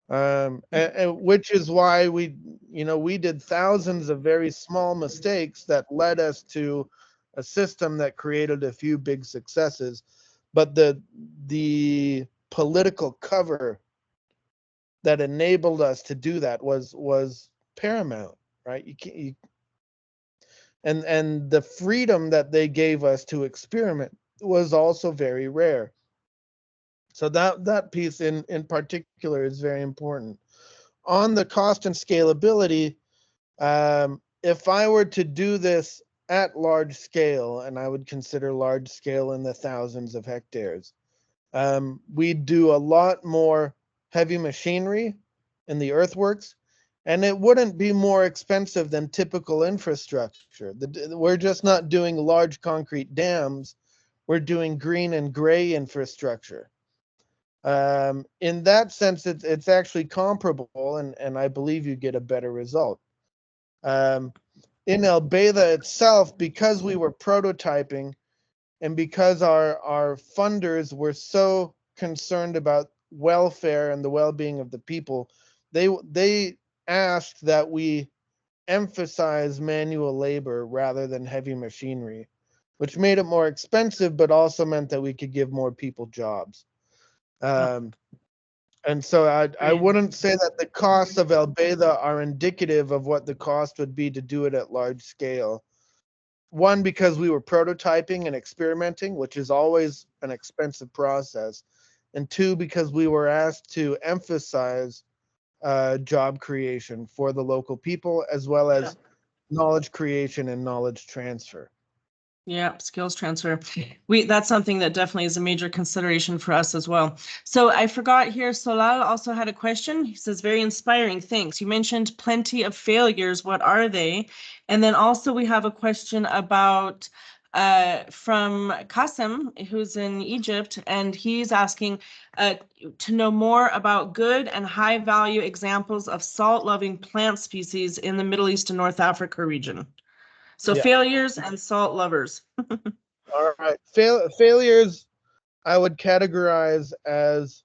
And which is why we did thousands of very small mistakes that led us to a system that created a few big successes. But the political cover that enabled us to do that was paramount, right? And the freedom that they gave us to experiment was also very rare. So that piece in particular is very important. On the cost and scalability, if I were to do this at large scale, and I would consider large scale in the thousands of hectares, we'd do a lot more heavy machinery in the earthworks, and it wouldn't be more expensive than typical infrastructure. We're just not doing large concrete dams. We're doing green and gray infrastructure. In that sense, it's actually comparable, and I believe you get a better result. In Albeda itself, because we were prototyping and because our funders were so concerned about welfare and the well-being of the people, they asked that we emphasize manual labor rather than heavy machinery, which made it more expensive, but also meant that we could give more people jobs. And so I wouldn't say that the costs of Albeda are indicative of what the cost would be to do it at large scale. One, because we were prototyping and experimenting, which is always an expensive process. And two, because we were asked to emphasize job creation for the local people, as well as knowledge creation and knowledge transfer. Yeah, skills transfer. That's something that definitely is a major consideration for us as well. So I forgot here, Solal also had a question. He says, very inspiring, thanks. You mentioned plenty of failures. What are they? And then also we have a question about from Qasim, who's in Egypt, and he's asking to know more about good and high value examples of salt-loving plant species in the Middle East and North Africa region. So failures and salt lovers. All right. Failures I would categorize as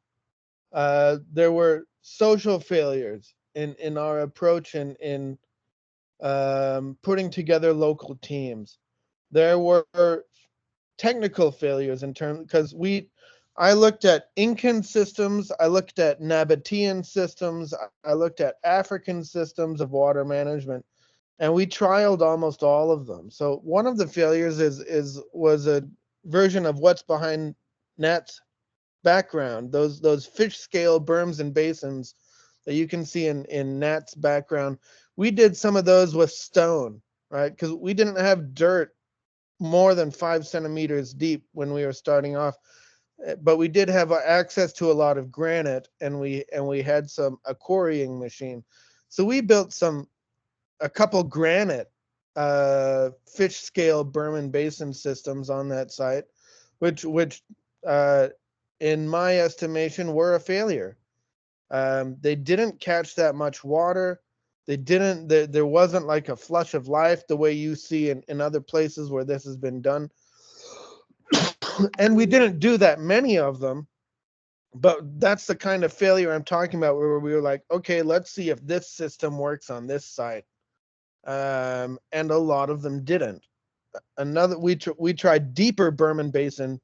there were social failures in our approach in putting together local teams. There were technical failures in terms, because I looked at Incan systems, I looked at Nabatean systems, I looked at African systems of water management, and we trialed almost all of them. So one of the failures was a version of what's behind Nat's background, those fish scale berms and basins that you can see in Nat's background. We did some of those with stone, right? Because we didn't have dirt more than 5 centimeters deep when we were starting off. but we did have access to a lot of granite, and we had a quarrying machine. So we built a couple granite fish scale Berman Basin systems on that site, which in my estimation were a failure. They didn't catch that much water. There wasn't like a flush of life the way you see in other places where this has been done. And we didn't do that many of them, but that's the kind of failure I'm talking about, where we were like, okay, let's see if this system works on this site. And a lot of them didn't. We tried deeper Berman Basin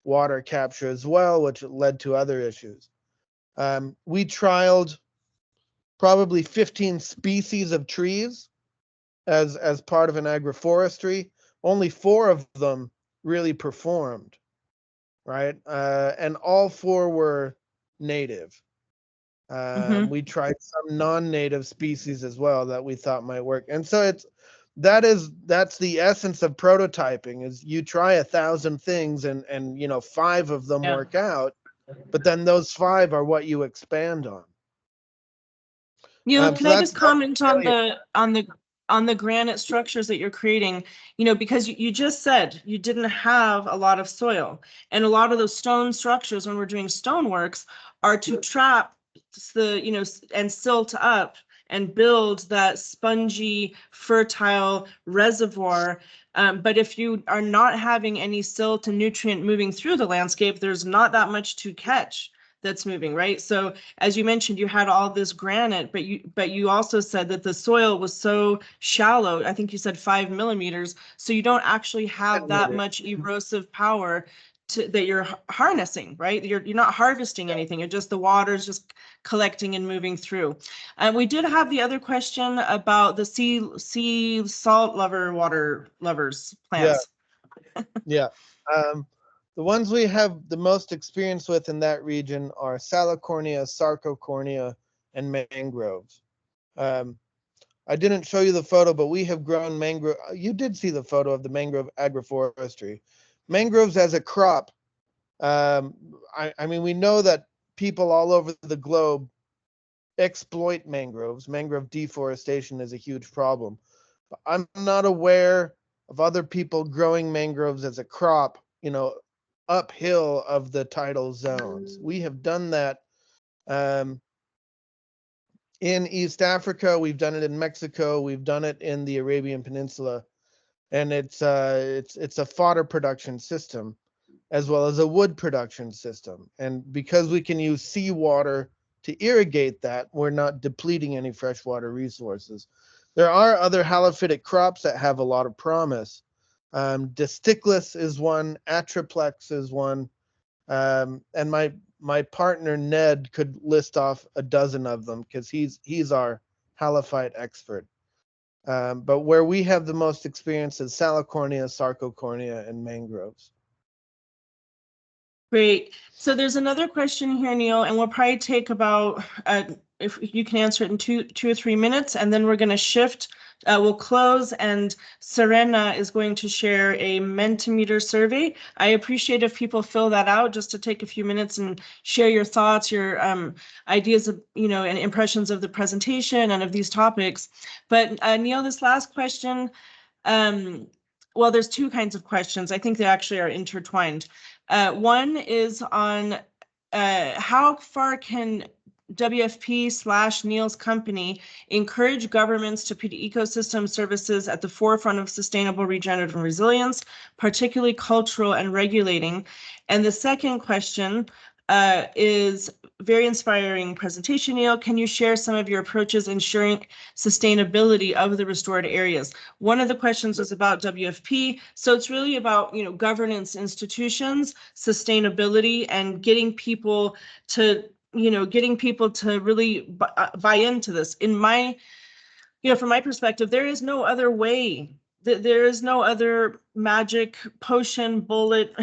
water capture as well, which led to other issues. We trialed probably 15 species of trees as part of an agroforestry. Only 4 of them really performed, right? And all 4 were native. We tried some non-native species as well that we thought might work. And so that's the essence of prototyping, is you try 1,000 things and 5 of them work out, but then those 5 are what you expand on. Neal, can I just comment on the granite structures that you're creating? Because you just said you didn't have a lot of soil, and a lot of those stone structures, when we're doing stoneworks, are to trap and silt up and build that spongy, fertile reservoir. But if you are not having any silt and nutrient moving through the landscape, there's not that much to catch that's moving, right? So as you mentioned, you had all this granite, but you also said that the soil was so shallow. I think you said 5 millimeters. So you don't actually have that much erosive power that you're harnessing, right? You're not harvesting anything. It's just the water's just collecting and moving through. And we did have the other question about the sea salt water lovers plants. Yeah. The ones we have the most experience with in that region are Salicornia, Sarcocornia, and mangroves. I didn't show you the photo, but we have grown mangrove. You did see the photo of the mangrove agroforestry. Mangroves as a crop. I mean, we know that people all over the globe exploit mangroves. Mangrove deforestation is a huge problem. But I'm not aware of other people growing mangroves as a crop, uphill of the tidal zones. We have done that in East Africa. We've done it in Mexico. We've done it in the Arabian Peninsula, and it's a fodder production system as well as a wood production system. And because we can use seawater to irrigate that, we're not depleting any freshwater resources. There are other halophytic crops that have a lot of promise. Disticlus is one, Atriplex is one, and my partner Ned could list off a dozen of them, because he's our halophyte expert. But where we have the most experience is Salicornia, Sarcocornia, and mangroves. Great. So there's another question here, Neal, and we'll probably take about, if you can answer it in two or 3 minutes, and then we're going to shift. We'll close, and Serena is going to share a Mentimeter survey. I appreciate if people fill that out, just to take a few minutes and share your thoughts, your ideas of, and impressions of the presentation and of these topics. But Neal, this last question, well, there's 2 kinds of questions. I think they actually are intertwined. One is on how far can WFP/Neal's company encourage governments to put ecosystem services at the forefront of sustainable regenerative resilience, particularly cultural and regulating? And the second question is very inspiring presentation, Neal. Can you share some of your approaches ensuring sustainability of the restored areas? One of the questions was about WFP. So it's really about, governance, institutions, sustainability, and getting people to really buy into this. From my perspective, there is no other way. There is no other magic potion bullet,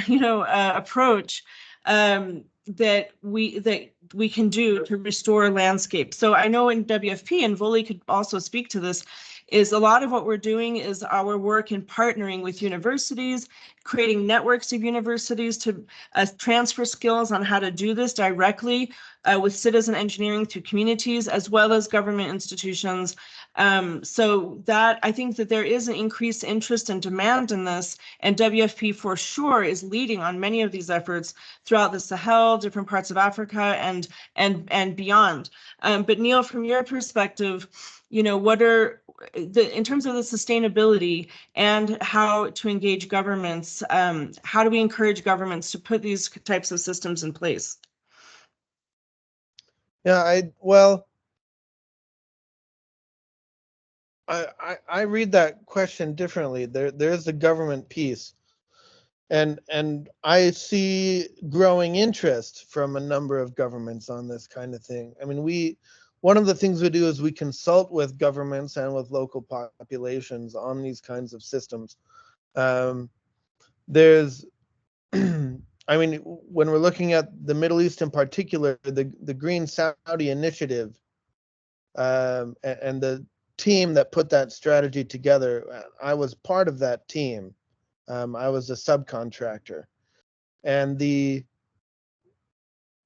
approach that we can do to restore landscape. So I know in WFP, and Voli could also speak to this, is a lot of what we're doing is our work in partnering with universities creating networks of universities to transfer skills on how to do this directly with citizen engineering through communities, as well as government institutions. So that I think that there is an increased interest and demand in this, and WFP for sure is leading on many of these efforts throughout the Sahel, different parts of Africa, and beyond. But Neal, from your perspective, what are in terms of the sustainability and how to engage governments, how do we encourage governments to put these types of systems in place? Yeah, I read that question differently. There's the government piece, and I see growing interest from a number of governments on this kind of thing. I mean, one of the things we do is we consult with governments and with local populations on these kinds of systems. There's I mean, when we're looking at the Middle East in particular, the Green Saudi Initiative, and the team that put that strategy together, I was part of that team. I was a subcontractor, and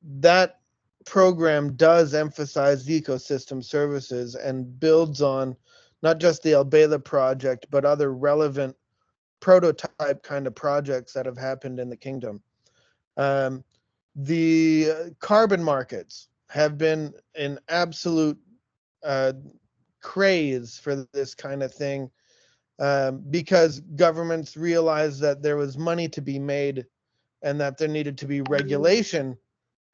that program does emphasize ecosystem services and builds on not just the Al-Baila project, but other relevant prototype kind of projects that have happened in the kingdom. The carbon markets have been an absolute craze for this kind of thing, because governments realized that there was money to be made and that there needed to be regulation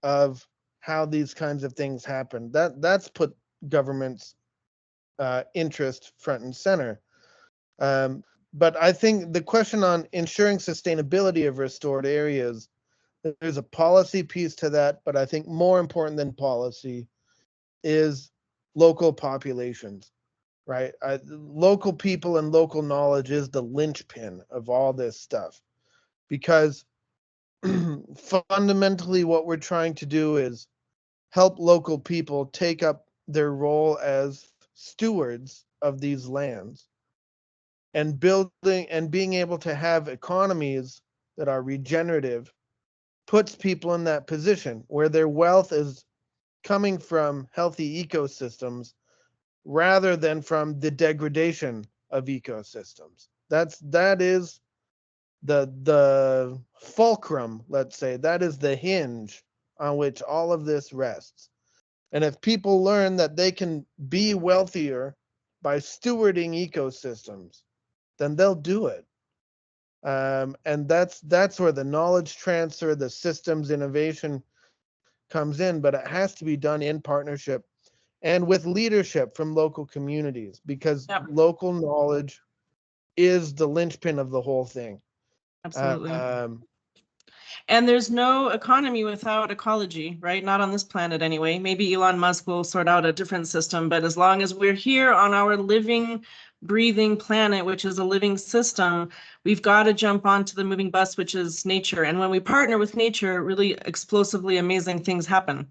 of how these kinds of things happen. That's put government's interest front and center. But I think the question on ensuring sustainability of restored areas, there's a policy piece to that, but I think more important than policy is local populations, right? Local people and local knowledge is the linchpin of all this stuff, because fundamentally what we're trying to do is help local people take up their role as stewards of these lands, and building and being able to have economies that are regenerative puts people in that position where their wealth is coming from healthy ecosystems rather than from the degradation of ecosystems. That is the fulcrum, let's say. That is the hinge on which all of this rests. And if people learn that they can be wealthier by stewarding ecosystems, then they'll do it. And that's where the knowledge transfer, the systems innovation comes in, but it has to be done in partnership and with leadership from local communities, because local knowledge is the linchpin of the whole thing. Absolutely. And there's no economy without ecology, right? Not on this planet anyway. Maybe Elon Musk will sort out a different system, but as long as we're here on our living, breathing planet, which is a living system, we've got to jump onto the moving bus, which is nature. And when we partner with nature, really explosively amazing things happen.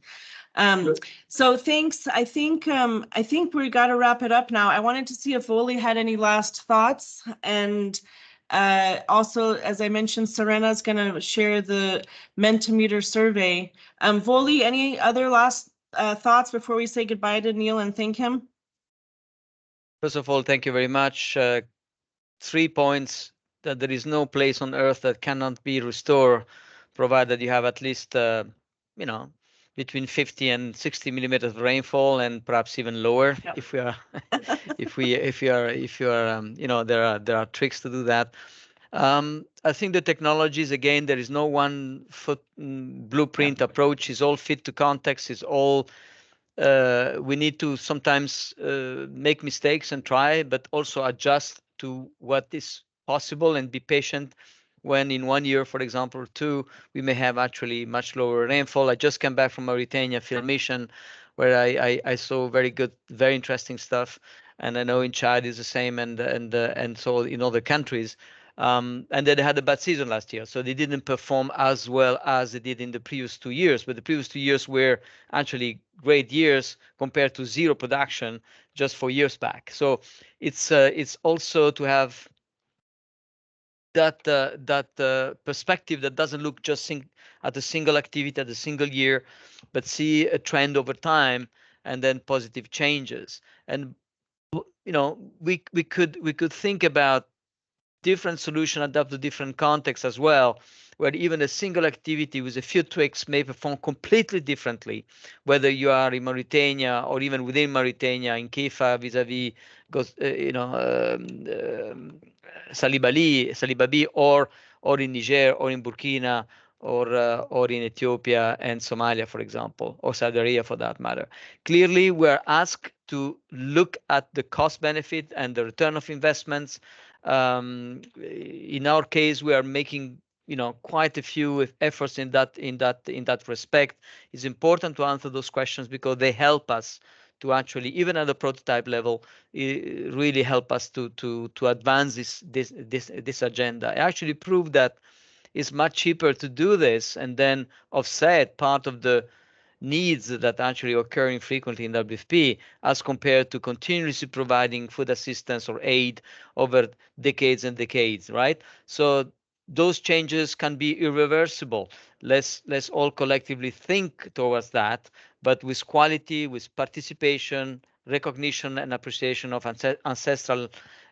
So thanks. I think we got to wrap it up now. I wanted to see if Wooly had any last thoughts, and also, as I mentioned, Serena is going to share the Mentimeter survey. Wooly, any other last thoughts before we say goodbye to Neal and thank him? First of all, thank you very much. 3 points: that there is no place on earth that cannot be restored, provided you have at least, between 50 and 60 millimeters of rainfall, and perhaps even lower. Yep. If you are, there are tricks to do that. I think the technologies, again, there is no one blueprint approach. Is all fit to context. Is all we need to sometimes make mistakes and try, but also adjust to what is possible and be patient. When in 1 year, for example, or 2, we may have actually much lower rainfall. I just came back from Mauritania field mission, where I saw very good, very interesting stuff, and I know in Chad is the same, and so in other countries. And they had a bad season last year, so they didn't perform as well as they did in the previous 2 years. But the previous 2 years were actually great years compared to zero production just 4 years back. So it's also to have perspective that doesn't look just at a single activity, at a single year, but see a trend over time and then positive changes. And we could think about different solution adapt to different contexts as well, where even a single activity with a few tweaks may perform completely differently, whether you are in Mauritania or even within Mauritania in Keffa vis-a-vis Salibabi, or in Niger or in Burkina or in Ethiopia and Somalia, for example, or Saudi Arabia for that matter. Clearly, we're asked to look at the cost benefit and the return of investments. In our case, we are making quite a few efforts in that respect. It's important to answer those questions because they help us to actually, even at the prototype level, really help us to advance this agenda. I actually proved that it's much cheaper to do this and then offset part of the needs that actually occurring frequently in WFP as compared to continuously providing food assistance or aid over decades and decades, right? So those changes can be irreversible. Let's all collectively think towards that, but with quality, with participation, recognition and appreciation of ancestral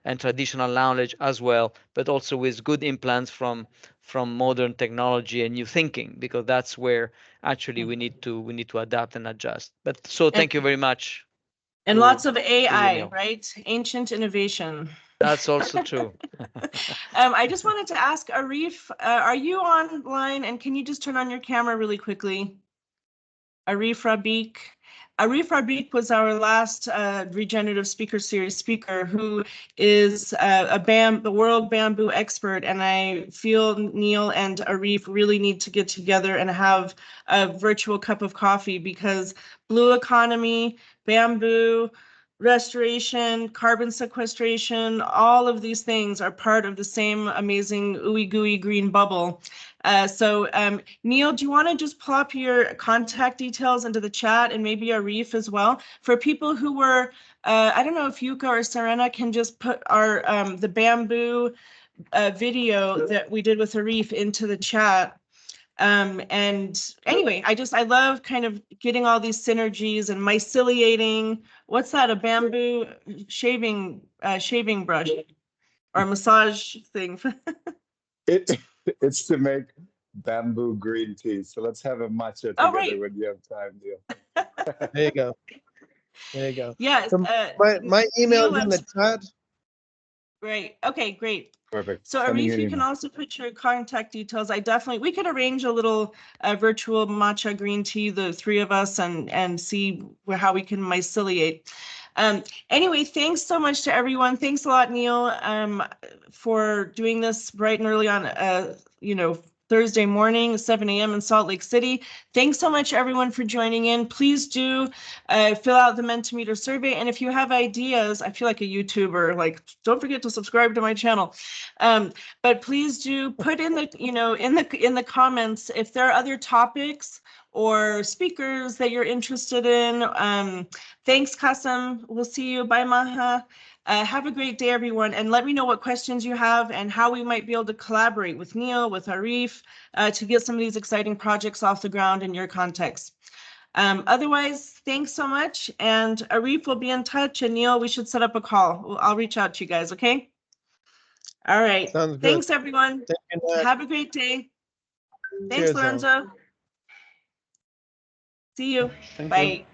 and traditional knowledge as well, but also with good implants from modern technology and new thinking, because that's where actually we need to adapt and adjust. But so thank you very much. And lots of AI, Neal. right? Ancient innovation. That's also true. I just wanted to ask Arif, are you online? And can you just turn on your camera really quickly? Arif Rabiq. Arif Rabiq was our last Regenerative Speaker Series speaker, who is the world bamboo expert. And I feel Neal and Arif really need to get together and have a virtual cup of coffee, because blue economy, bamboo, restoration, carbon sequestration, all of these things are part of the same amazing ooey gooey green bubble. So Neal, do you want to just plop your contact details into the chat, and maybe Arif as well, for people who were, I don't know if Yuka or Serena can just put our the bamboo video that we did with Arif into the chat. And anyway, I love kind of getting all these synergies and myceliating. What's that? A bamboo shaving brush or massage thing? It's to make bamboo green tea. So let's have a matcha together when you have time, Neal. There you go. There you go. Yes. So my email is in the chat. Great. Okay, great. Perfect. So Arif, you can also put your contact details. We could arrange a little virtual matcha green tea, the three of us, and see how we can myceliate. Anyway, thanks so much to everyone. Thanks a lot, Neal, for doing this bright and early on, Thursday morning, 7 a.m. in Salt Lake City. Thanks so much, everyone, for joining in. Please do fill out the Mentimeter survey. And if you have ideas, I feel like a YouTuber, like, don't forget to subscribe to my channel. But please do put in the, in the comments if there are other topics or speakers that you're interested in. Thanks, Kasim. We'll see you. Bye, Maha. Have a great day, everyone, and let me know what questions you have and how we might be able to collaborate with Neal, with Arif, to get some of these exciting projects off the ground in your context. Otherwise, thanks so much, and Arif will be in touch, and Neal, we should set up a call. I'll reach out to you guys, okay? All right. Sounds good. Thanks, everyone. Thank you, Have a great day. Thanks, Cheers, Lorenzo. See you. Thank Bye. you.